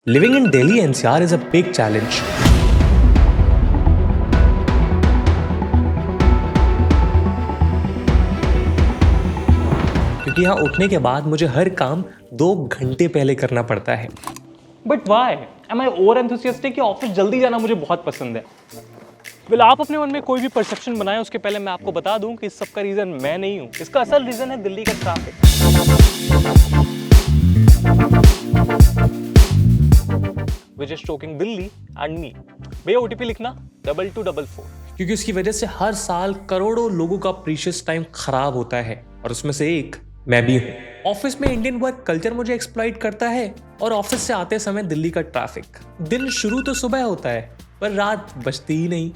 Living in Delhi NCR is a big challenge. क्योंकि यहाँ उठने के बाद मुझे हर काम 2 घंटे पहले करना पड़ता है। But why am I over enthusiastic कि ऑफिस जल्दी जाना मुझे बहुत पसंद है। वेल आप अपने मन में कोई भी परसेप्शन बनाएं उसके पहले मैं आपको बता दूं कि इस सब का रीजन मैं नहीं हूं। इसका असल रीजन है दिल्ली का traffic. Which is choking Delhi and me. भैया ओटीपी लिखना 2244। क्योंकि उसकी वजह से हर साल करोड़ों लोगों का प्रीशियस टाइम खराब होता है और उसमें से एक मैं भी हूँ। ऑफिस में इंडियन वर्क कल्चर मुझे एक्सप्लॉइट करता है और ऑफिस से आते समय दिल्ली का ट्रैफिक। दिन शुरू तो सुबह होता है पर रात बचती ही नहीं।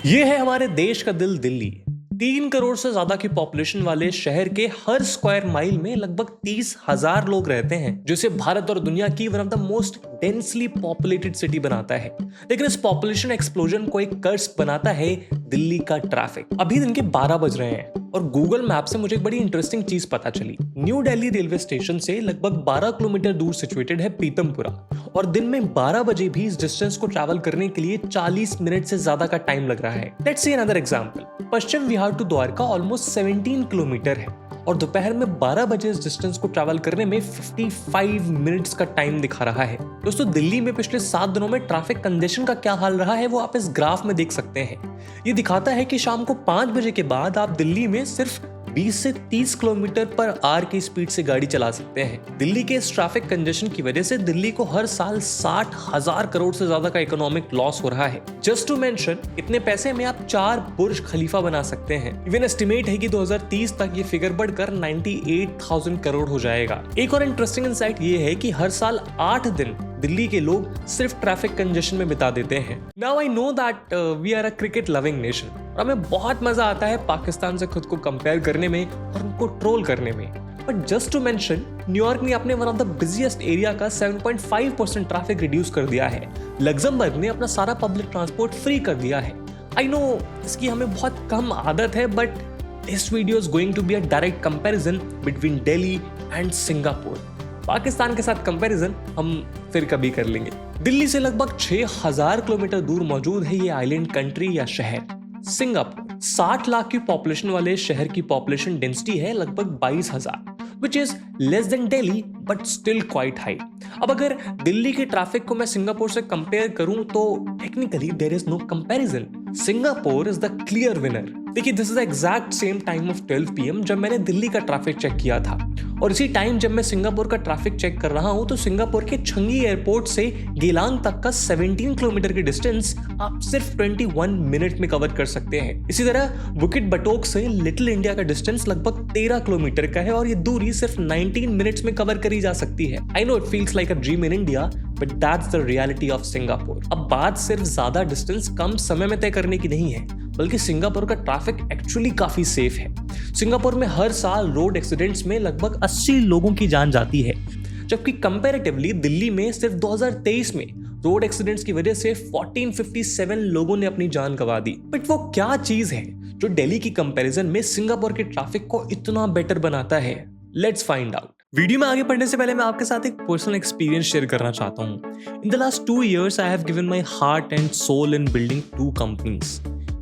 ये है हमारे देश का दिल दिल्ली। 3 करोड़ से ज्यादा की पॉपुलेशन वाले शहर के हर स्क्वायर माइल में लगभग 30,000 लोग रहते हैं, जो इसे भारत और दुनिया की one of the most densely populated city बनाता है। लेकिन इस पॉपुलेशन एक्सप्लोजन को एक कर्स बनाता है दिल्ली का ट्रैफिक। अभी दिन के 12 बज रहे हैं और गूगल मैप से मुझे एक बड़ी इंटरेस्टिंग चीज पता चली। न्यू दिल्ली रेलवे स्टेशन से लगभग 12 किलोमीटर दूर सिचुएटेड है पीतमपुरा और दिन में 12 बजे भी इस डिस्टेंस को ट्रैवल करने के लिए 40 मिनट से ज्यादा का टाइम लग रहा है। Let's see another example. Paschim Vihar to Dwarka almost 17 kilometre है और दोपहर में 12 बजे इस डिस्टेंस को ट्रैवल करने में 55 मिनट्स का टाइम दिखा रहा है। दोस्तों दिल्ली में पिछले 7 दिनों में ट्रैफिक कंजेशन का क्या हाल रहा है वो आप इस ग्राफ में देख सकते हैं। ये दिखाता है कि शाम को 5 बजे के बाद आप दिल्ली में सिर्फ 20 से 30 किलोमीटर पर आवर की स्पीड से गाड़ी चला सकते हैं। दिल्ली के इस ट्रैफिक कंजेशन की वजह से दिल्ली को हर साल 60,000 करोड़ से ज्यादा का इकोनॉमिक लॉस हो रहा है। जस्ट टू मेंशन, इतने पैसे में आप 4 बुर्ज खलीफा बना सकते हैं। इवन एस्टिमेट है कि 2030 तक ये फिगर बढ़कर 98,000 करोड़ हो जाएगा। एक और इंटरेस्टिंग इंसाइट ये है कि हर साल 8 दिन दिल्ली के लोग सिर्फ ट्रैफिक कंजेशन में बिता देते हैं। Now I know that we are a cricket loving nation और हमें बहुत मजा आता है पाकिस्तान से खुद को कंपेयर करने में और उनको ट्रोल करने में। But just to mention, New York ने अपने one of the busiest area का 7.5% ट्रैफिक रिड्यूस कर दिया है। लग्जमबर्ग ने अपना सारा पब्लिक ट्रांसपोर्ट फ्री कर दिया है। आई नो इसकी हमें बहुत कम आदत है, but this video is going to be a direct comparison between Delhi and Singapore. Pakistan के साथ कंपैरिजन हम फिर कभी कर लेंगे। दिल्ली से लगभग 6,000 किलोमीटर दूर मौजूद है ये आइलैंड कंट्री या शहर सिंगापुर। 60 लाख की पॉपुलेशन वाले शहर की पॉपुलेशन डेंसिटी है लगभग 22,000, which is less than Delhi but still quite high। अब अगर दिल्ली के ट्रैफिक को मैं सिंगापुर से कंपेयर करूं तो technically there is no comparison. Singapore is the clear winner. देखिए this is the exact same time of 12 PM जब मैंने दिल्ली का ट्रैफिक चेक किया था और इसी टाइम जब मैं सिंगापुर का ट्रैफिक चेक कर रहा हूं तो सिंगापुर के छंगी एयरपोर्ट से गेलांग तक का 17 किलोमीटर की डिस्टेंस आप सिर्फ 21 मिनट में कवर कर सकते हैं। इसी तरह बुकिट बटोक से लिटिल इंडिया का डिस्टेंस लगभग 13 किलोमीटर का है और ये दूरी सिर्फ 19 मिनट्स में कवर करी जा सकती है। I know it feels like a dream in India but that's the reality of Singapore. अब बात सिर्फ ज्यादा डिस्टेंस कम समय में तय करने की नहीं है, बल्कि सिंगापुर का ट्रैफिक एक्चुअली काफी सेफ है। सिंगापुर में हर साल रोड एक्सीडेंट्स में लगभग 80 लोगों की जान जाती है, जबकि कंपैरेटिवली दिल्ली में सिर्फ 2023 में रोड एक्सीडेंट्स की वजह से 1457 लोगों ने अपनी जान गंवा दी। बट वो क्या चीज है जो दिल्ली की कंपैरिजन में सिंगापुर के ट्रैफिक को इतना बेटर बनाता है? Let's find out. वीडियो में आगे बढ़ने से पहले मैं आपके साथ एक पर्सनल एक्सपीरियंस शेयर करना चाहता हूँ। In the last 2 years I have given my heart and soul in building 2 companies,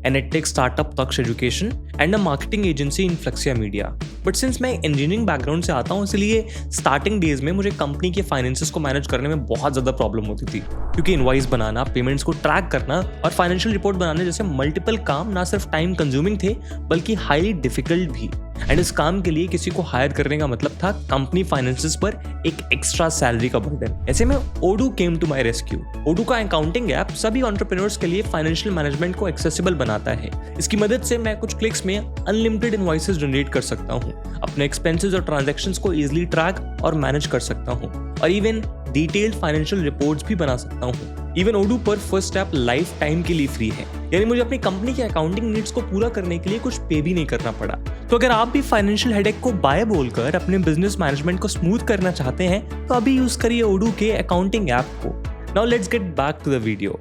an edtech startup Taksh Education and a marketing agency in Flexia Media। But since मैं engineering background से आता हूँ इसलिए starting days में मुझे company के finances को manage करने में बहुत ज़्यादा प्रॉब्लम होती थी, क्योंकि इनवॉइस बनाना, पेमेंट्स को ट्रैक करना और फाइनेंशियल रिपोर्ट बनाने जैसे मल्टीपल काम ना सिर्फ टाइम कंज्यूमिंग थे बल्कि हाईली डिफिकल्ट भी। एंड इस काम के लिए किसी को हायर करने का मतलब था कंपनी फाइनेंसेस पर एक एक्स्ट्रा सैलरी का बर्डन। ऐसे में ओडू केम टू माय रेस्क्यू। ओडू का अकाउंटिंग ऐप सभी एंटरप्रेन्योर्स के लिए फाइनेंशियल मैनेजमेंट को एक्सेसिबल बनाता है। इसकी मदद से मैं कुछ क्लिक्स में अनलिमिटेड इनवॉइसेस जनरेट कर सकता हूँ, अपने एक्सपेंसेस और ट्रांजैक्शंस को इजीली ट्रैक और मैनेज कर सकता हूँ और इवन डिटेल्ड फाइनेंशियल रिपोर्ट्स भी बना सकता हूँ। इवन ओडू पर फर्स्ट स्टेप लाइफ टाइम के लिए फ्री है, यानी मुझे अपनी कंपनी के अकाउंटिंग नीड्स को पूरा करने के लिए कुछ पे भी नहीं करना पड़ा। तो अगर आप भी फाइनेंशियल हेडेक को बाय बोलकर अपने बिजनेस मैनेजमेंट को स्मूथ करना चाहते हैं तो अभी यूज करिए ओडू के अकाउंटिंग ऐप को। Now let's get back to the video.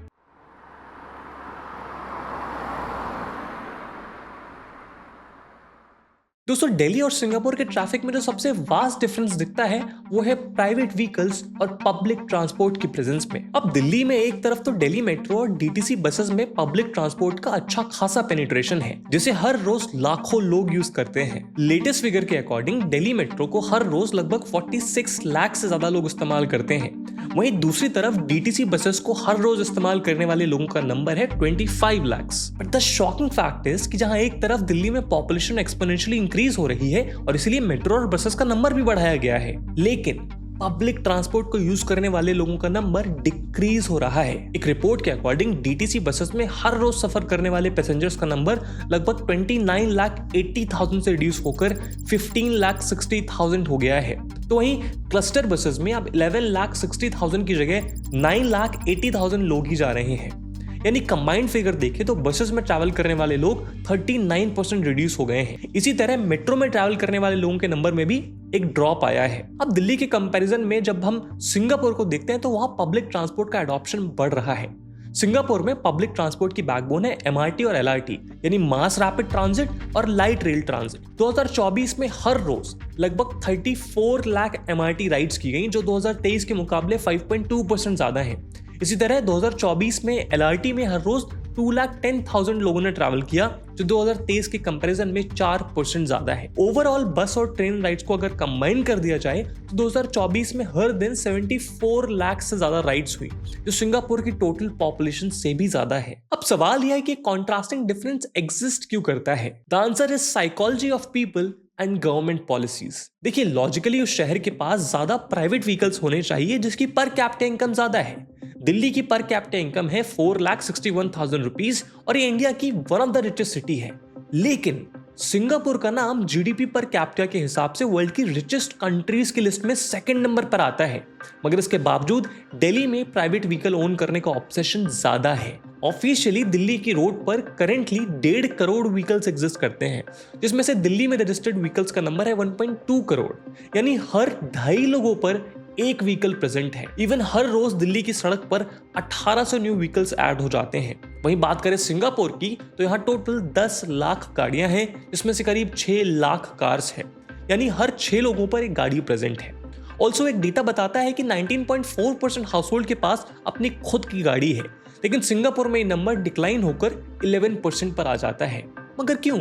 दोस्तों दिल्ली और सिंगापुर के ट्रैफिक में जो सबसे वास्ट डिफरेंस दिखता है वो है प्राइवेट व्हीकल्स और पब्लिक ट्रांसपोर्ट की प्रेजेंस में। अब दिल्ली में एक तरफ तो दिल्ली मेट्रो और डीटीसी बसेस में पब्लिक ट्रांसपोर्ट का अच्छा खासा पेनिट्रेशन है जिसे हर रोज लाखों लोग यूज करते हैं। लेटेस्ट फिगर के अकॉर्डिंग दिल्ली मेट्रो को हर रोज लगभग 46 लाख से ज्यादा लोग इस्तेमाल करते हैं। वहीं दूसरी तरफ डीटीसी बसेस को हर रोज इस्तेमाल करने वाले लोगों का नंबर है 25 lakh. But the shocking fact is कि जहां एक तरफ दिल्ली में पॉपुलेशन एक्सपोनेंशियली इंक्रीज हो रही है और इसीलिए मेट्रो और बसेस का नंबर भी बढ़ाया गया है, लेकिन पब्लिक ट्रांसपोर्ट को यूज करने वाले लोगों का नंबर डिक्रीज हो रहा है। एक रिपोर्ट के अकॉर्डिंग डीटीसी बसेस में हर रोज सफर करने वाले पैसेंजर्स का नंबर लगभग 29,80,000 से रिड्यूस होकर 15,60,000 हो गया है। तो वहीं क्लस्टर बसेस में अब 11,60,000 की जगह 9,80,000 लोग ही जा रहे हैं। यानी कंबाइंड फिगर देखें तो बसेस में ट्रैवल करने वाले लोग 39% रिड्यूस हो गए हैं। इसी तरह मेट्रो में ट्रैवल करने वाले लोगों के नंबर में भी एक ड्रॉप आया है। अब दिल्ली के कंपैरिजन में जब हम सिंगापुर को देखते हैं तो वहां पब्लिक ट्रांसपोर्ट का एडॉप्शन बढ़ रहा है। सिंगापुर में पब्लिक ट्रांसपोर्ट की बैकबोन है एमआरटी और एलआरटी यानी मास रैपिड ट्रांजिट और लाइट रेल ट्रांजिट। 2024 में हर रोज लगभग 34 लाख एमआरटी राइड्स की गई जो 2023 के मुकाबले 5.2% ज्यादा है। इसी तरह 2024 में एलआरटी में हर रोज 2,10,000 लोगों ने ट्रैवल किया जो 2023 के कंपैरिजन में 4% ज्यादा है। ओवरऑल बस और ट्रेन राइड्स को अगर कंबाइन कर दिया जाए तो 2024 में हर दिन 74 लाख से ज्यादा राइड्स हुई जो सिंगापुर की टोटल पॉपुलेशन से भी ज्यादा है। अब सवाल यह है कि कॉन्ट्रास्टिंग डिफरेंस एग्जिस्ट क्यों करता है? The answer is psychology of people and government policies. देखिए लॉजिकली उस शहर के पास ज्यादा प्राइवेट व्हीकल्स होने चाहिए जिसकी पर कैपिटा इनकम ज्यादा है। दिल्ली की पर कैपिटा इनकम है 4,61,000 रुपीज और ये इंडिया की one of the richest city है। लेकिन सिंगापुर का नाम जीडीपी पर कैपिटा के हिसाब से वर्ल्ड की रिचेस्ट कंट्रीज की लिस्ट में सेकंड नंबर पर आता है, मगर इसके बावजूद दिल्ली में प्राइवेट व्हीकल ओन करने का ऑब्सेशन ज्यादा है। ऑफिशियली दिल्ली की रोड पर करेंटली 1.5 करोड़ व्हीकल्स एग्जिस्ट करते हैं जिसमें से दिल्ली में रजिस्टर्ड व्हीकल्स का नंबर है 1.2 करोड़ यानी हर 2.5 लोगों पर एक व्हीकल प्रेजेंट है। इवन हर रोज दिल्ली की सड़क पर 1800 न्यू व्हीकल्स ऐड हो जाते हैं। वहीं बात करें सिंगापुर की तो यहाँ टोटल 10 लाख गाड़ियां हैं जिसमें से करीब 6 लाख कार्स हैं यानी हर 6 लोगों पर एक गाड़ी प्रेजेंट है। ऑल्सो एक डेटा बताता है कि 19.4% हाउस होल्ड के पास अपनी खुद की गाड़ी है, लेकिन सिंगापुर में ये नंबर डिक्लाइन होकर 11% पर आ जाता है। मगर क्यों?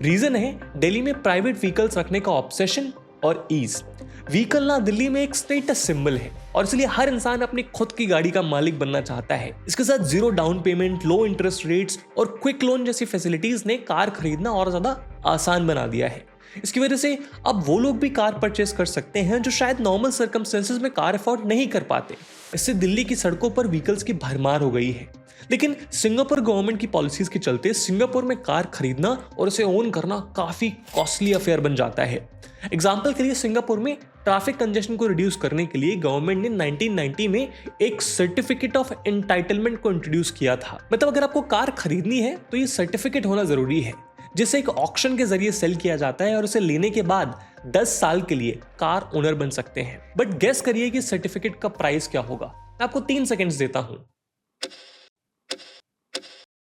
रीजन है दिल्ली में प्राइवेट व्हीकल्स रखने का ऑब्सेशन और ईज। व्हीकल ना दिल्ली में एक स्टेटस सिंबल है और इसलिए हर इंसान अपनी खुद की गाड़ी का मालिक बनना चाहता है। इसके साथ जीरो डाउन पेमेंट, लो इंटरेस्ट रेट्स और क्विक लोन जैसी फैसिलिटीज ने कार खरीदना और ज्यादा आसान बना दिया है। इसकी वजह से अब वो लोग भी कार परचेस कर सकते हैं जो शायद नॉर्मल सर्कमस्टेंसेस में कार अफोर्ड नहीं कर पाते। इससे दिल्ली की सड़कों पर व्हीकल्स की भरमार हो गई है। लेकिन सिंगापुर गवर्नमेंट की पॉलिसीज के चलते सिंगापुर में कार खरीदना और उसे ओन करना काफी कॉस्टली अफेयर बन जाता है। एग्जाम्पल के लिए सिंगापुर में ट्रैफिक कंजेशन को रिड्यूस करने के लिए गवर्नमेंट ने 1990 में एक सर्टिफिकेट ऑफ एंटाइटलमेंट को इंट्रोड्यूस किया था। मतलब अगर आपको कार खरीदनी है तो ये सर्टिफिकेट होना जरूरी है जिसे एक ऑक्शन के जरिए सेल किया जाता है और उसे लेने के बाद 10 साल के लिए कार ओनर बन सकते हैं। बट गेस करिए कि सर्टिफिकेट का प्राइस क्या होगा। मैं आपको 3 सेकेंड्स देता हूं।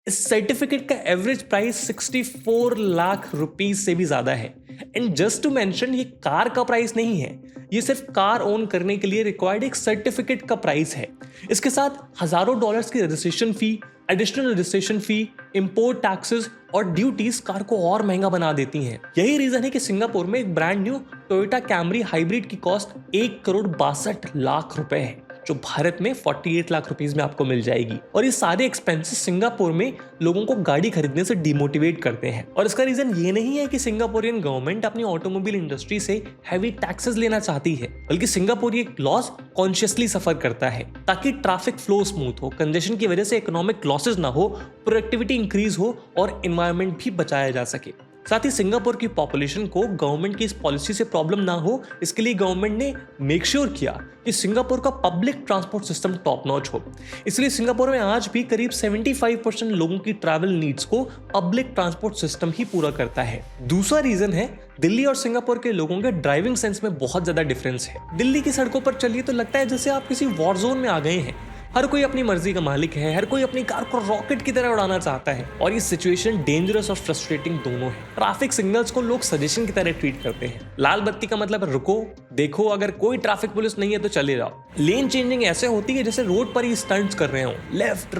इस सर्टिफिकेट का एवरेज प्राइस 64 लाख रुपीस से भी ज्यादा है। एंड जस्ट टू मेंशन ये कार का प्राइस नहीं है, ये सिर्फ कार ओन करने के लिए रिक्वायर्ड एक सर्टिफिकेट का प्राइस है। इसके साथ हजारों डॉलर्स की registration fee, additional registration fee, import taxes और ड्यूटीज कार को और महंगा बना देती हैं। यही रीजन है कि सिंगापुर में एक brand new Toyota Camry hybrid की कॉस्ट 1,62,00,000 रुपए है जो भारत में 48 लाख रुपीस में आपको मिल जाएगी। और ये सारे एक्सपेंसेस सिंगापुर में लोगों को गाड़ी खरीदने से डिमोटिवेट करते हैं। और इसका रीजन ये नहीं है कि सिंगापुरियन गवर्नमेंट अपनी ऑटोमोबाइल इंडस्ट्री से हैवी टैक्सेस लेना चाहती है, बल्कि सिंगापुर ये लॉस कॉन्शियसली सफर करता है ताकि ट्रैफिक फ्लो स्मूथ हो, कंजेशन की वजह से इकोनॉमिक लॉसेज ना हो, प्रोडक्टिविटी इंक्रीज हो और एनवायरनमेंट भी बचाया जा सके। साथ ही सिंगापुर की पॉपुलेशन को गवर्नमेंट की इस पॉलिसी से प्रॉब्लम ना हो, इसके लिए गवर्नमेंट ने मेक श्योर किया कि सिंगापुर का public transport system top notch हो। इसलिए सिंगापुर में आज भी करीब 75% लोगों की ट्रैवल नीड्स को पब्लिक ट्रांसपोर्ट सिस्टम ही पूरा करता है। दूसरा रीजन है दिल्ली और सिंगापुर के लोगों के ड्राइविंग सेंस में बहुत ज्यादा डिफरेंस है। दिल्ली की सड़कों पर चलिए तो लगता है जैसे आप किसी वॉर जोन में आ गए हैं। हर कोई अपनी मर्जी का मालिक है, हर कोई अपनी कार को रॉकेट की तरह उड़ाना चाहता है और ये सिचुएशन डेंजरस और फ्रस्ट्रेटिंग दोनों है। ट्रैफिक सिग्नल्स को लोग सजेशन की तरह ट्रीट करते हैं। लाल बत्ती का मतलब रुको, देखो, अगर कोई ट्रैफिक पुलिस नहीं है तो चले जाओ। लेन चेंजिंग ऐसे होती है जैसे रोड पर ही स्टंट्स कर रहे हो, लेफ्ट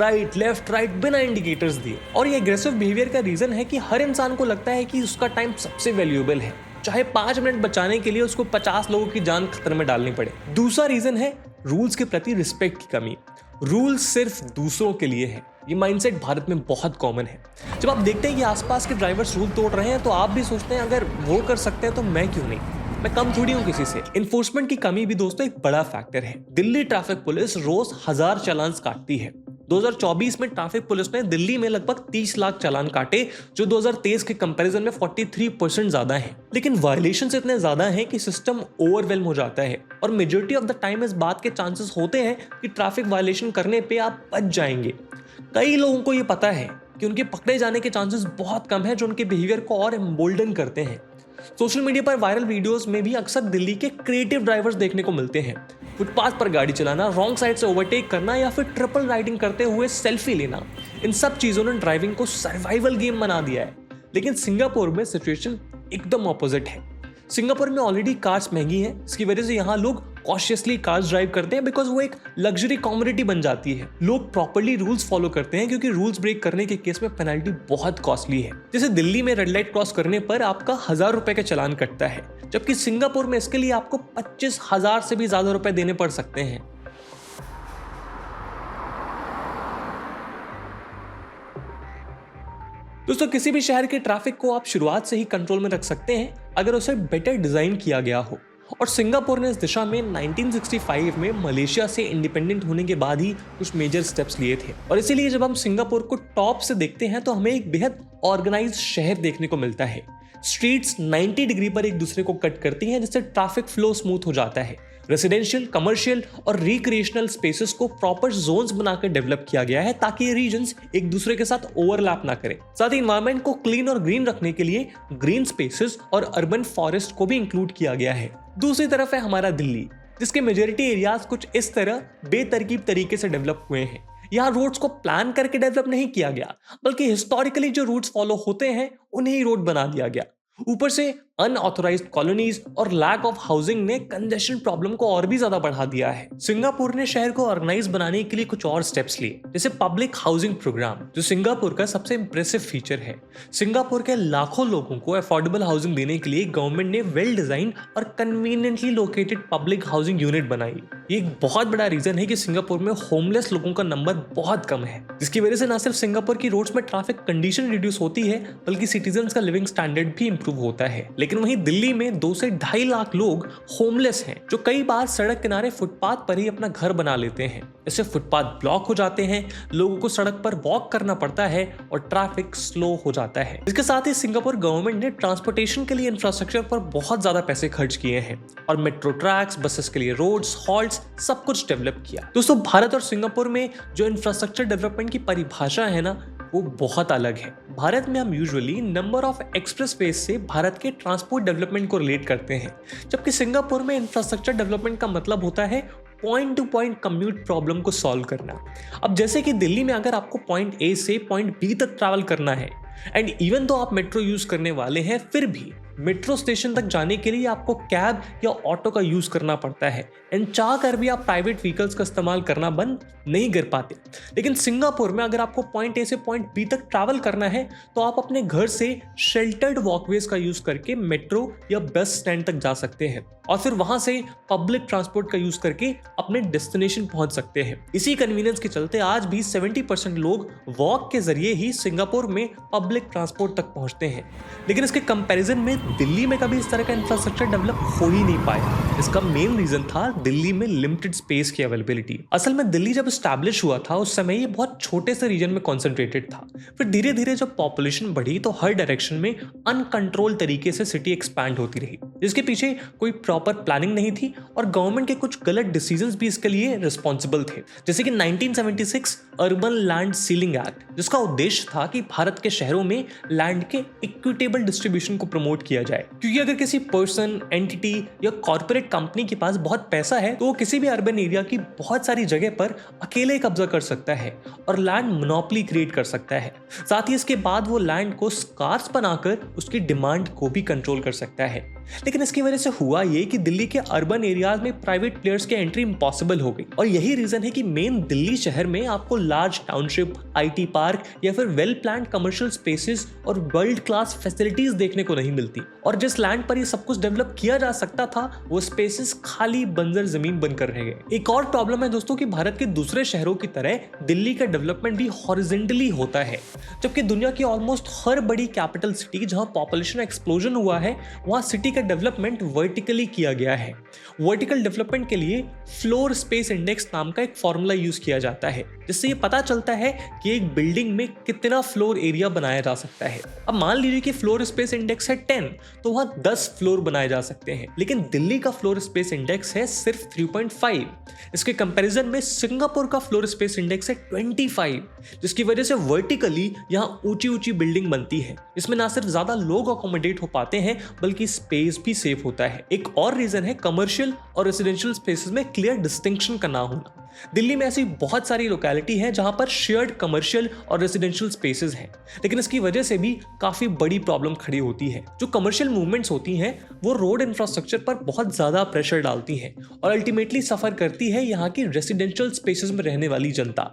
राइट बिना इंडिकेटर्स दिए। और ये एग्रेसिव बिहेवियर का रीजन है कि हर इंसान को लगता है कि उसका टाइम सबसे वैल्यूएबल है, चाहे 5 मिनट बचाने के लिए उसको 50 लोगों की जान खतरे में डालनी पड़े। दूसरा रीजन है रूल्स के प्रति रिस्पेक्ट की कमी। रूल्स सिर्फ दूसरों के लिए है, ये माइंडसेट भारत में बहुत कॉमन है। जब आप देखते हैं कि आसपास के ड्राइवर्स रूल तोड़ रहे हैं तो आप भी सोचते हैं अगर वो कर सकते हैं तो मैं क्यों नहीं, मैं कम थोड़ी हूं किसी से। इन्फोर्समेंट की कमी भी दोस्तों एक बड़ा फैक्टर है। दिल्ली ट्रैफिक पुलिस रोज 1000 चालान काटती है। 2024 में ट्रैफिक पुलिस ने दिल्ली में लगभग 30 लाख चालान काटे, जो 2023 के कंपैरिजन में 43% ज्यादा है। लेकिन वायलेशंस इतने ज्यादा हैं कि सिस्टम ओवरवेल्म हो जाता है और मेजॉरिटी ऑफ द टाइम इस बात के चांसेस होते हैं कि ट्रैफिक वायलेशन करने पे आप बच जाएंगे। कई लोगों को ये पता है कि उनके पकड़े जाने के चांसेस बहुत कम है, जो उनके बिहेवियर को और एम्बोल्डन करते हैं। सोशल मीडिया पर वायरल वीडियोस में भी अक्सर दिल्ली के क्रिएटिव ड्राइवर्स देखने को मिलते हैं। फुटपाथ पर गाड़ी चलाना, रॉन्ग साइड से ओवरटेक करना या फिर ट्रिपल राइडिंग करते हुए सेल्फी लेना, इन सब चीजों ने ड्राइविंग को सर्वाइवल गेम बना दिया है। लेकिन सिंगापुर में सिचुएशन एकदम ऑपोजिट है। सिंगापुर में ऑलरेडी कार्स महंगी हैं, इसकी वजह से यहाँ लोग कॉशियसली कार्स ड्राइव करते हैं बिकॉज वो एक लग्जरी कम्युनिटी बन जाती है। लोग प्रॉपर्ली रूल्स फॉलो करते हैं क्योंकि रूल्स ब्रेक करने के केस में पेनल्टी बहुत कॉस्टली है। जैसे दिल्ली में रेड लाइट क्रॉस करने पर आपका 1000 रुपए का चालान कटता है, जबकि सिंगापुर में इसके लिए आपको 25,000 से भी ज्यादा रुपए देने पड़ सकते हैं। दोस्तों, किसी भी शहर के ट्रैफिक को आप शुरुआत से ही कंट्रोल में रख सकते हैं अगर उसे बेटर डिजाइन किया गया हो। और सिंगापुर ने इस दिशा में 1965 में मलेशिया से इंडिपेंडेंट होने के बाद ही कुछ मेजर स्टेप्स लिए थे। और इसीलिए जब हम सिंगापुर को टॉप से देखते हैं तो हमें एक बेहद ऑर्गेनाइज्ड शहर देखने को मिलता है। स्ट्रीट्स 90 डिग्री पर एक दूसरे को कट करती हैं, जिससे ट्रैफिक फ्लो स्मूथ हो जाता है। रेसिडेंशियल, कमर्शियल और रिक्रिएशनल स्पेसेस को प्रॉपर जोन्स बनाकर डेवलप किया गया है ताकि ये रीजन्स एक दूसरे के साथ ओवरलैप ना करें। साथ ही एनवायरनमेंट को क्लीन और ग्रीन रखने के लिए ग्रीन स्पेसेस और अर्बन फॉरेस्ट को भी इंक्लूड किया गया है। दूसरी तरफ है हमारा दिल्ली, जिसके मेजॉरिटी एरियाज कुछ इस तरह बेतरकीब तरीके से डेवलप हुए हैं। यहाँ रोड्स को प्लान करके डेवलप नहीं किया गया, बल्कि हिस्टोरिकली जो रूट्स फॉलो होते हैं उन्हें ही रोड बना दिया गया। ऊपर से अनऑथोराइज्ड कॉलोनीज और लैक ऑफ हाउसिंग ने कंजेशन प्रॉब्लम को और भी ज्यादा बढ़ा दिया है। सिंगापुर ने शहर को ऑर्गेनाइज बनाने के लिए कुछ और स्टेप्स लिए, जैसे पब्लिक हाउसिंग प्रोग्राम, जो सिंगापुर का सबसे इंप्रेसिव फीचर है। सिंगापुर के लाखों लोगों को अफोर्डेबल हाउसिंग देने के लिए गवर्नमेंट ने वेल डिजाइन और conveniently located public housing unit बनाई। ये एक बहुत बड़ा रीजन है कि सिंगापुर में होमलेस लोगों का नंबर बहुत कम है, जिसकी वजह से न सिर्फ सिंगापुर की रोड्स में ट्रैफिक कंडीशन रिड्यूस होती है, बल्कि सिटीजन्स का लिविंग स्टैंडर्ड भी इंप्रूव होता है। लेकिन वहीं दिल्ली में 2 से 2.5 लाख लोग होमलेस हैं, जो कई बार सड़क किनारे फुटपाथ पर ही अपना घर बना लेते हैं। इससे फुटपाथ ब्लॉक हो जाते हैं, लोगों को सड़क पर वॉक करना पड़ता है और ट्रैफिक स्लो हो जाता है। इसके साथ ही सिंगापुर गवर्नमेंट ने ट्रांसपोर्टेशन के लिए इंफ्रास्ट्रक्चर पर बहुत ज्यादा पैसे खर्च किए हैं और मेट्रो ट्रैक्स, बसेस के लिए रोड्स, हॉल्ट्स, सब कुछ डेवलप किया। दोस्तों, भारत और सिंगापुर में जो इंफ्रास्ट्रक्चर डेवलपमेंट की परिभाषा है ना, वो बहुत अलग है। भारत में हम यूजुअली नंबर ऑफ एक्सप्रेसवेज से भारत के ट्रांसपोर्ट डेवलपमेंट को रिलेट करते हैं, जबकि सिंगापुर में इंफ्रास्ट्रक्चर डेवलपमेंट का मतलब होता है point two point commute problem को सॉल्व करना। अब जैसे कि दिल्ली में अगर आपको पॉइंट ए से पॉइंट बी तक ट्रैवल करना है एंड इवन तो आप मेट्रो यूज करने वाले हैं, फिर भी मेट्रो स्टेशन तक जाने के लिए आपको कैब या ऑटो का यूज करना पड़ता है एंड चाह कर भी आप प्राइवेट व्हीकल्स का इस्तेमाल करना बंद नहीं कर पाते। लेकिन सिंगापुर में अगर आपको पॉइंट ए से पॉइंट बी तक ट्रैवल करना है तो आप अपने घर से शेल्टर्ड वॉकवेज का यूज करके मेट्रो या बस स्टैंड तक जा सकते हैं और फिर वहां से पब्लिक ट्रांसपोर्ट का यूज करके अपने डेस्टिनेशन पहुंच सकते हैं। इसी कन्वीनियंस के चलते आज भी 70% लोग वॉक के जरिए ही सिंगापुर में पब्लिक ट्रांसपोर्ट तक पहुंचते हैं। लेकिन इसके कंपैरिजन में दिल्ली में कभी इस तरह का इंफ्रास्ट्रक्चर डेवलप हो ही नहीं पाया। इसका मेन रीजन था दिल्ली में लिमिटेड स्पेस की अवेलेबिलिटी। असल में दिल्ली जब स्टैब्लिश हुआ था उस समय ये बहुत छोटे से रीजन में कॉन्सेंट्रेटेड था। फिर धीरे धीरे जब पॉपुलेशन बढ़ी तो हर डायरेक्शन में अनकंट्रोल तरीके से सिटी एक्सपैंड होती रही, जिसके पीछे कोई प्रॉपर प्लानिंग नहीं थी और गवर्नमेंट के कुछ गलत डिसीजंस भी इसके लिए रिस्पॉन्सिबल थे। जैसे कि 1976 अर्बन लैंड सीलिंग एक्ट, जिसका उद्देश्य था कि भारत के शहरों में लैंड के इक्विटेबल डिस्ट्रीब्यूशन को प्रमोट किया जाए, क्योंकि अगर किसी पर्सन, एंटिटी या कॉर्पोरेट कंपनी के पास बहुत पैसा है तो वो किसी भी अर्बन एरिया की बहुत सारी जगह पर अकेले कब्जा कर सकता है और लैंड मोनोपोली क्रिएट कर सकता है। साथ ही इसके बाद वो लैंड को स्कार्स बनाकर उसकी डिमांड को भी कंट्रोल कर सकता है। लेकिन इसकी वजह से हुआ ये कि दिल्ली के अर्बन एरियाज में प्राइवेट प्लेयर्स की एंट्री इम्पॉसिबल हो गई और यही रीजन है कि मेन दिल्ली शहर में आपको लार्ज टाउनशिप, आईटी पार्क या फिर वेल प्लान्ड कमर्शियल स्पेसेस और वर्ल्ड क्लास फैसिलिटीज देखने को नहीं मिलती। और जिस लैंड पर ये सब कुछ डेवलप किया जा सकता था वो स्पेसेस खाली बंजर जमीन बनकर रह गए। एक और प्रॉब्लम है दोस्तों कि भारत के दूसरे शहरों की तरह दिल्ली का डेवलपमेंट भी हॉरिजॉन्टली होता है, जबकि दुनिया की ऑलमोस्ट हर बड़ी कैपिटल सिटी जहां पॉपुलेशन एक्सप्लोजन हुआ है वहां सिटी का डेवलपमेंट वर्टिकली किया गया है। वर्टिकल डेवलपमेंट के लिए फ्लोर स्पेस इंडेक्स नाम का एक फॉर्मूला यूज किया जाता है, जिससे ये पता चलता है कि एक बिल्डिंग में कितना फ्लोर एरिया बनाया जा सकता है। अब मान लीजिए कि फ्लोर स्पेस इंडेक्स है 10 तो वहां 10 फ्लोर बनाए जा सकते हैं, लेकिन दिल्ली का फ्लोर स्पेस इंडेक्स है सिर्फ 3.5। इसके कंपैरिजन में सिंगापुर का फ्लोर स्पेस इंडेक्स है 25, जिसकी वजह से वर्टिकली यहाँ ऊंची ऊंची बिल्डिंग बनती है। इसमें ना सिर्फ ज्यादा लोग अकोमोडेट हो पाते हैं बल्कि स्पेस भी सेफ होता है। एक और रीजन है कमर्शियल और रेसिडेंशियल स्पेसेस में क्लियर डिस्टिंक्शन का ना होना। दिल्ली में ऐसी बहुत सारी लोकेलिटी है जहां पर शेयर्ड कमर्शियल और रेसिडेंशियल स्पेसेस हैं, लेकिन इसकी वजह से भी काफी बड़ी प्रॉब्लम खड़ी होती है। जो कमर्शियल मूवमेंट्स होती हैं वो रोड इंफ्रास्ट्रक्चर पर बहुत ज्यादा प्रेशर डालती हैं और अल्टीमेटली सफर करती है यहाँ की रेसिडेंशियल स्पेसेस में रहने वाली जनता।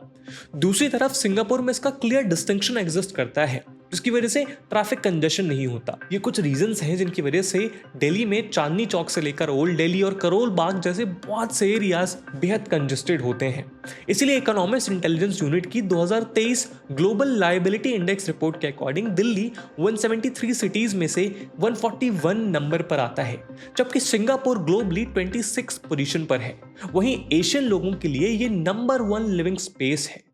दूसरी तरफ सिंगापुर में इसका क्लियर डिस्टिंक्शन एग्जिस्ट करता है, जिसकी वजह से ट्रैफिक कंजेशन नहीं होता। ये कुछ रीजंस हैं जिनकी वजह से दिल्ली में चांदनी चौक से लेकर ओल्ड दिल्ली और करोल बाग जैसे बहुत से एरियाज बेहद कंजेस्टेड होते हैं। इसीलिए इकोनॉमिक्स इंटेलिजेंस यूनिट की 2023 ग्लोबल लायबिलिटी इंडेक्स रिपोर्ट के अकॉर्डिंग दिल्ली 173 सिटीज में से 141 नंबर पर आता है, जबकि सिंगापुर ग्लोबली 26 पोजीशन पर है। वहीं एशियन लोगों के लिए ये नंबर 1 लिविंग स्पेस है।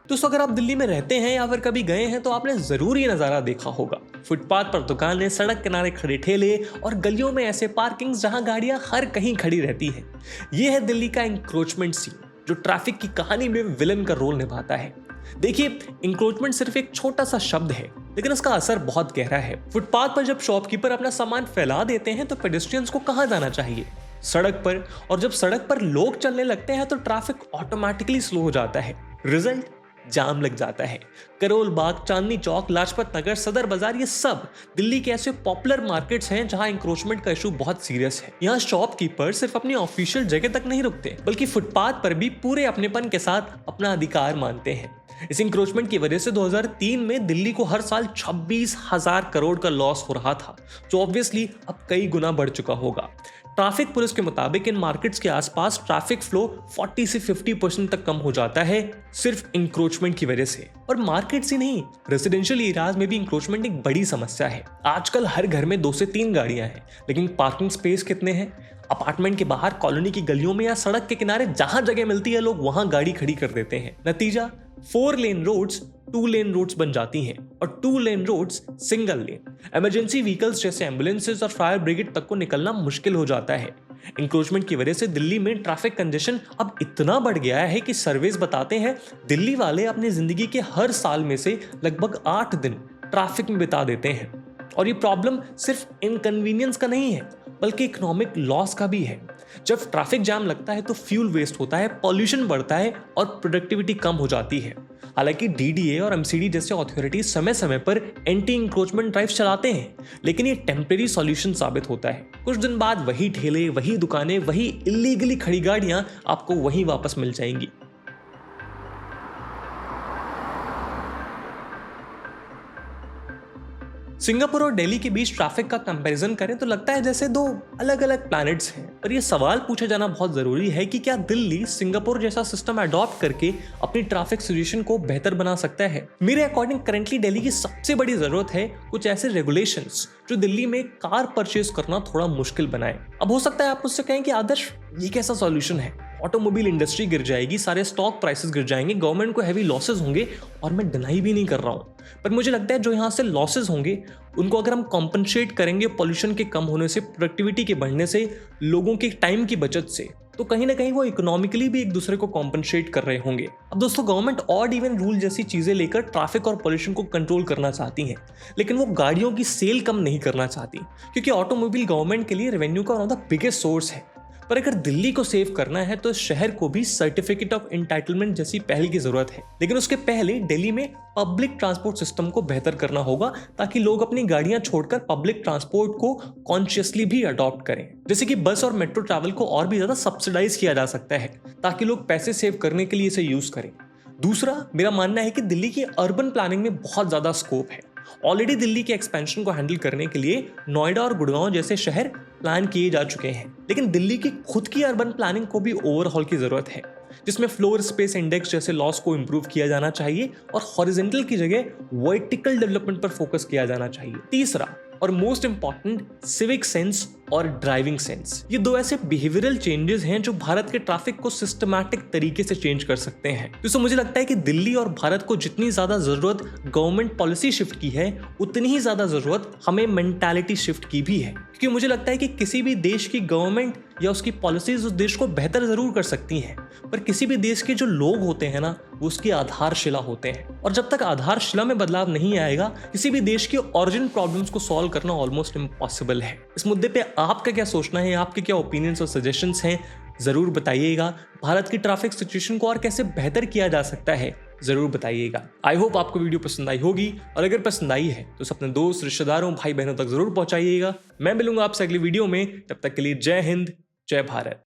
दोस्तों अगर आप दिल्ली में रहते हैं या फिर कभी गए हैं तो आपने जरूर ये नज़ारा देखा होगा। फुटपाथ पर दुकानें, सड़क किनारे खड़े ठेले और गलियों में ऐसे पार्किंग्स जहां गाड़ियां हर कहीं खड़ी रहती हैं। ये है दिल्ली का इंक्रोचमेंट सीन, जो ट्रैफिक की कहानी में विलन का रोल निभाता है। देखिए, इंक्रोचमेंट सिर्फ एक छोटा सा शब्द है, लेकिन इसका असर बहुत गहरा है। फुटपाथ पर जब शॉपकीपर अपना सामान फैला देते हैं तो पेडेस्ट्रियंस को कहाँ जाना चाहिए? सड़क पर। और जब सड़क पर लोग चलने लगते हैं तो ट्रैफिक ऑटोमेटिकली स्लो हो जाता है। रिजल्ट, जाम लग जाता है। करोल बाग, चांदनी चौक, लाजपत नगर, सदर बाजार, ये सब दिल्ली के ऐसे पॉपुलर मार्केट्स हैं जहां इंक्रोचमेंट का इशू बहुत सीरियस है। यहाँ शॉपकीपर सिर्फ अपनी ऑफिशियल जगह तक नहीं रुकते, बल्कि फुटपाथ पर भी पूरे अपनेपन के साथ अपना अधिकार मानते हैं। इस इंक्रोचमेंट की वजह से 2003 में दिल्ली को हर साल 26,000 करोड़ का लॉस हो रहा था, जो ऑब्वियसली अब कई गुना बढ़ चुका होगा। ट्रैफिक पुलिस के मुताबिक इन मार्केट्स के आसपास ट्रैफिक फ्लो 40 से 50% तक कम हो जाता है सिर्फ इंक्रोचमेंट की वजह से। और मार्केट्स ही नहीं, रेसिडेंशियल एरियाज में भी इंक्रोचमेंट एक बड़ी समस्या है। आजकल हर घर में 2 से 3 गाड़ियां हैं, लेकिन पार्किंग स्पेस कितने हैं? अपार्टमेंट के बाहर, कॉलोनी की गलियों में या सड़क के किनारे जहां जगह मिलती है लोग वहां गाड़ी खड़ी कर देते हैं। नतीजा, 4 लेन रोड्स 2 लेन रोड्स बन जाती हैं और 2 lane roads single lane. Emergency vehicles जैसे एम्बुलेंसेस और फायर ब्रिगेड तक को निकलना मुश्किल हो जाता है। इंक्रोचमेंट की वजह से दिल्ली में ट्रैफिक कंजेशन अब इतना बढ़ गया है कि सर्वेस बताते हैं दिल्ली वाले अपनी जिंदगी के हर साल में से लगभग 8 दिन ट्रैफिक में बिता देते हैं। और ये प्रॉब्लम सिर्फ इनकन्वीनियंस का नहीं है, बल्कि इकोनॉमिक लॉस का भी है। जब ट्रैफिक जाम लगता है तो फ्यूल वेस्ट होता है, पॉल्यूशन बढ़ता है और प्रोडक्टिविटी कम हो जाती है। हालांकि डीडीए और एमसीडी जैसे अथॉरिटीज समय समय पर एंटी इंक्रोचमेंट ड्राइव चलाते हैं, लेकिन ये टेम्परेरी सॉल्यूशन साबित होता है। कुछ दिन बाद वही ठेले, वही दुकानें, वही इलीगली खड़ी गाड़ियां आपको वहीं वापस मिल जाएंगी। सिंगापुर और दिल्ली के बीच ट्रैफिक का कंपैरिजन करें तो लगता है जैसे 2 अलग अलग प्लैनेट्स हैं। पर यह सवाल पूछा जाना बहुत जरूरी है कि क्या दिल्ली सिंगापुर जैसा सिस्टम अडॉप्ट करके अपनी ट्रैफिक सिचुएशन को बेहतर बना सकता है? मेरे अकॉर्डिंग करंटली दिल्ली की सबसे बड़ी जरूरत है कुछ ऐसे रेगुलेशंस जो दिल्ली में कार परचेज करना थोड़ा मुश्किल बनाए। अब हो सकता है आप मुझसे कहें कि आदर्श, ये कैसा सॉल्यूशन है? ऑटोमोबाइल इंडस्ट्री गिर जाएगी, सारे स्टॉक प्राइसेस गिर जाएंगे, गवर्नमेंट को हैवी लॉसेस होंगे। और मैं डिनाई भी नहीं कर रहा हूँ, पर मुझे लगता है जो यहाँ से लॉसेस होंगे उनको अगर हम कॉम्पनसेट करेंगे पॉल्यूशन के कम होने से, प्रोडक्टिविटी के बढ़ने से, लोगों के टाइम की बचत से, तो कहीं ना कहीं वो इकोनॉमिकली भी एक दूसरे को कॉम्पनसेट कर रहे होंगे। अब दोस्तों, गवर्नमेंट ऑड इवन रूल जैसी चीजें लेकर ट्रैफिक और पॉल्यूशन को कंट्रोल करना चाहती है, लेकिन वो गाड़ियों की सेल कम नहीं करना चाहती, क्योंकि ऑटोमोबाइल गवर्नमेंट के लिए रेवेन्यू का one of the biggest source है। पर अगर दिल्ली को सेव करना है तो इस शहर को भी सर्टिफिकेट ऑफ एंटाइटलमेंट जैसी पहल की जरूरत है। लेकिन उसके पहले दिल्ली में पब्लिक ट्रांसपोर्ट सिस्टम को बेहतर करना होगा, ताकि लोग अपनी गाड़ियां छोड़कर पब्लिक ट्रांसपोर्ट को कॉन्शियसली भी अडॉप्ट करें। जैसे कि बस और मेट्रो ट्रैवल को और भी ज्यादा सब्सिडाइज किया जा सकता है, ताकि लोग पैसे सेव करने के लिए इसे यूज करें। दूसरा, मेरा मानना है कि दिल्ली की अर्बन प्लानिंग में बहुत ज्यादा स्कोप है। ऑलरेडी दिल्ली के एक्सपेंशन को हैंडल करने के लिए नोएडा और गुड़गांव जैसे शहर प्लान किए जा चुके हैं, लेकिन दिल्ली की खुद की अर्बन प्लानिंग को भी ओवरहॉल की जरूरत है, जिसमें फ्लोर स्पेस इंडेक्स जैसे लॉस को इंप्रूव किया जाना चाहिए और हॉरिजॉन्टल की जगह वर्टिकल डेवलपमेंट पर फोकस किया जाना चाहिए। तीसरा और मोस्ट इंपॉर्टेंट, सिविक सेंस और ड्राइविंग सेंस। ये दो ऐसे बिहेवियरल चेंजेस हैं जो भारत के ट्रैफिक को सिस्टमैटिक तरीके से चेंज कर सकते हैं। दोस्तों, मुझे लगता है कि दिल्ली और भारत को जितनी ज्यादा जरूरत गवर्नमेंट पॉलिसी शिफ्ट की है, उतनी ही ज्यादा जरूरत हमें मेंटालिटी शिफ्ट की भी है। क्योंकि मुझे लगता है कि किसी भी देश की गवर्नमेंट या उसकी पॉलिसीज उस देश को बेहतर जरूर कर सकती हैं, पर किसी भी देश के जो लोग होते हैं ना, वो उसकी आधारशिला होते हैं। और जब तक आधारशिला में बदलाव नहीं आएगा, किसी भी देश की ओरिजिन प्रॉब्लम्स को सॉल्व करना ऑलमोस्ट इम्पॉसिबल है। इस मुद्दे पे आपका क्या सोचना है, आपके क्या ओपिनियंस और सजेशंस हैं, जरूर बताइएगा। भारत की ट्रैफिक सिचुएशन को और कैसे बेहतर किया जा सकता है, जरूर बताइएगा। आई होप आपको वीडियो पसंद आई होगी, और अगर पसंद आई है तो अपने दोस्त, रिश्तेदारों, भाई बहनों तक जरूर पहुंचाइएगा। मैं मिलूंगा आपसे अगली वीडियो में, तब तक के लिए जय हिंद, जय भारत।